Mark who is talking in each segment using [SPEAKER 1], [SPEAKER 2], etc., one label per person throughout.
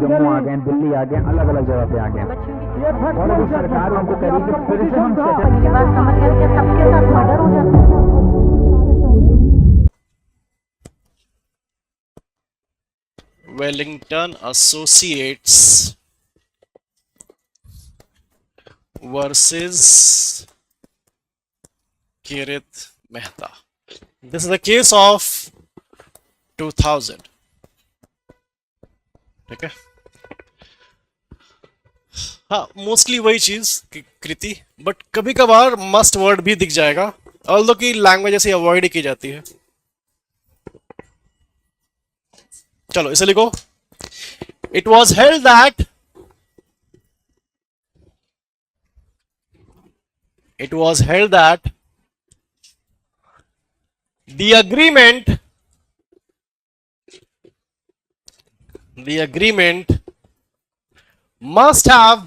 [SPEAKER 1] जम्मू आ गए, दिल्ली आ गए, अलग अलग जगह पे आ गए, और अभी सरकार हमको कह रही है कि फिर से हम
[SPEAKER 2] मेरी बात समझ गए कि सबके साथ मर्डर हो जाता है।
[SPEAKER 3] Wellington Associates versus Kirit Mehta. This is the case of 2000. ठीक है, हाँ मोस्टली वही चीज कृति, बट कभी कभार मस्ट वर्ड भी दिख जाएगा, ऑल्दो की लैंग्वेज ऐसे अवॉइड की जाती है। चलो इसे लिखो। It was held that the agreement must have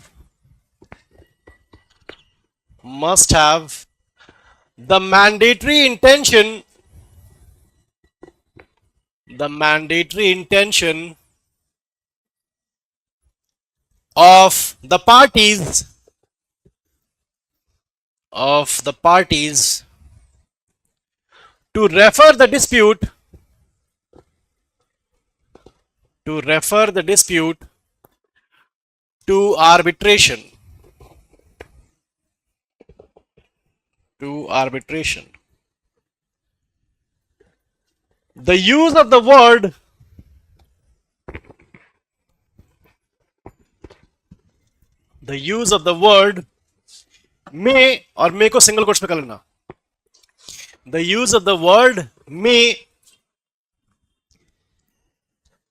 [SPEAKER 3] the mandatory intention of the parties to refer the dispute to arbitration. The use of the word may, और may को सिंगल कोट्स पे कर लेना, the use of the word may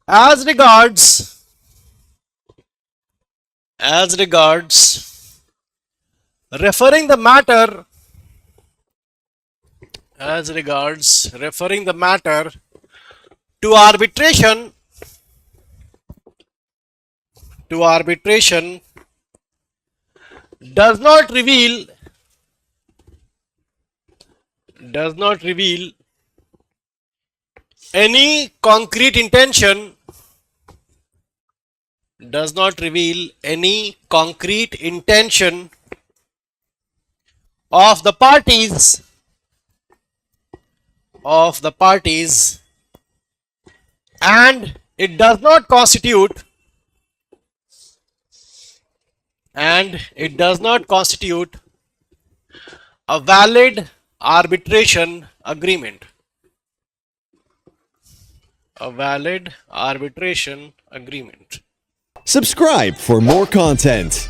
[SPEAKER 3] as regards referring the matter to arbitration does not reveal any concrete intention of the parties and it does not constitute a valid arbitration agreement.
[SPEAKER 4] Subscribe for more content.